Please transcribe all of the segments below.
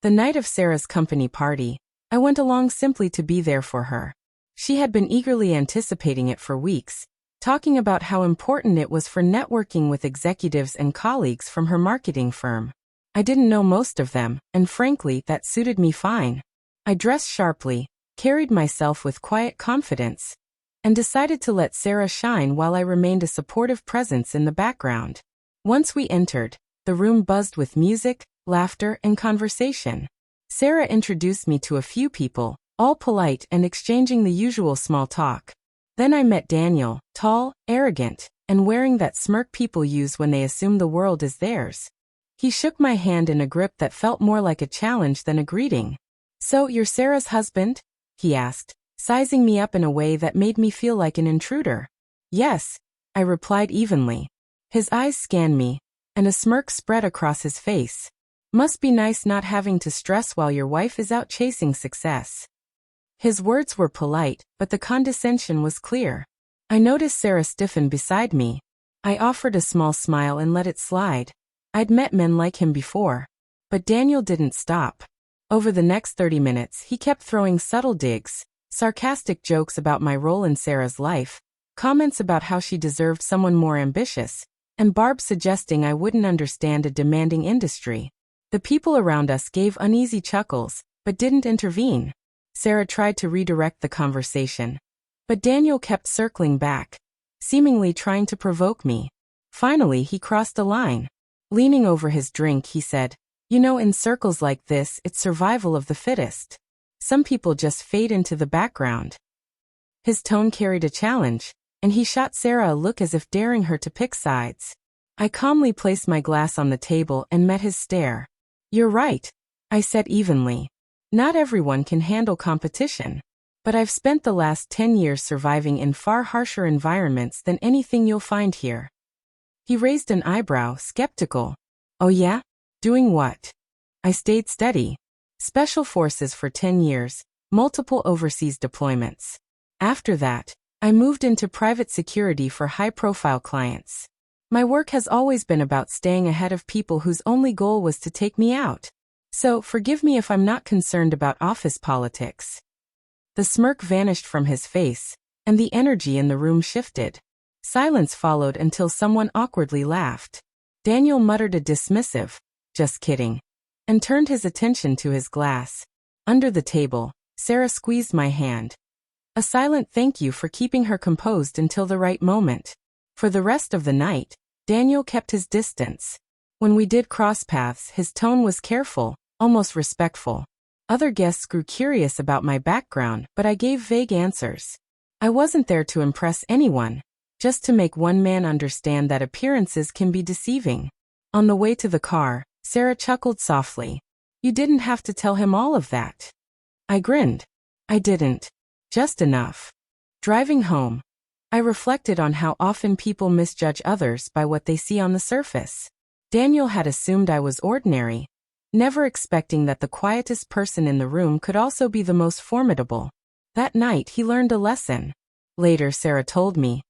The night of Sarah's company party, I went along simply to be there for her. She had been eagerly anticipating it for weeks, talking about how important it was for networking with executives and colleagues from her marketing firm. I didn't know most of them, and frankly, that suited me fine. I dressed sharply, carried myself with quiet confidence, and decided to let Sarah shine while I remained a supportive presence in the background. Once we entered, the room buzzed with music, laughter, and conversation. Sarah introduced me to a few people, all polite and exchanging the usual small talk. Then I met Daniel, tall, arrogant, and wearing that smirk people use when they assume the world is theirs. He shook my hand in a grip that felt more like a challenge than a greeting. "So, you're Sarah's husband?" he asked, sizing me up in a way that made me feel like an intruder. "Yes," I replied evenly. His eyes scanned me, and a smirk spread across his face. "Must be nice not having to stress while your wife is out chasing success." His words were polite, but the condescension was clear. I noticed Sarah stiffen beside me. I offered a small smile and let it slide. I'd met men like him before. But Daniel didn't stop. Over the next 30 minutes, he kept throwing subtle digs, sarcastic jokes about my role in Sarah's life, comments about how she deserved someone more ambitious, and barbs suggesting I wouldn't understand a demanding industry. The people around us gave uneasy chuckles, but didn't intervene. Sarah tried to redirect the conversation, but Daniel kept circling back, seemingly trying to provoke me. Finally, he crossed a line. Leaning over his drink, he said, "You know, in circles like this, it's survival of the fittest. Some people just fade into the background." His tone carried a challenge, and he shot Sarah a look as if daring her to pick sides. I calmly placed my glass on the table and met his stare. "You're right," I said evenly. "Not everyone can handle competition. But I've spent the last 10 years surviving in far harsher environments than anything you'll find here." He raised an eyebrow, skeptical. "Oh yeah? Doing what?" I stayed steady. "Special forces for 10 years, multiple overseas deployments. After that, I moved into private security for high-profile clients. My work has always been about staying ahead of people whose only goal was to take me out. So, forgive me if I'm not concerned about office politics." The smirk vanished from his face, and the energy in the room shifted. Silence followed until someone awkwardly laughed. Daniel muttered a dismissive, "Just kidding," and turned his attention to his glass. Under the table, Sarah squeezed my hand. A silent thank you for keeping her composed until the right moment. For the rest of the night, Daniel kept his distance. When we did cross paths, his tone was careful, almost respectful. Other guests grew curious about my background, but I gave vague answers. I wasn't there to impress anyone, just to make one man understand that appearances can be deceiving. On the way to the car, Sarah chuckled softly. "You didn't have to tell him all of that." I grinned. I didn't. Just enough. Driving home, I reflected on how often people misjudge others by what they see on the surface. Daniel had assumed I was ordinary, never expecting that the quietest person in the room could also be the most formidable. That night he learned a lesson. Later, Sarah told me.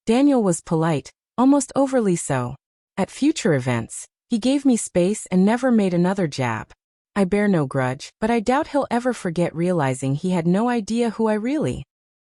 Daniel was polite, almost overly so. At future events, he gave me space and never made another jab. I bear no grudge, but I doubt he'll ever forget realizing he had no idea who I really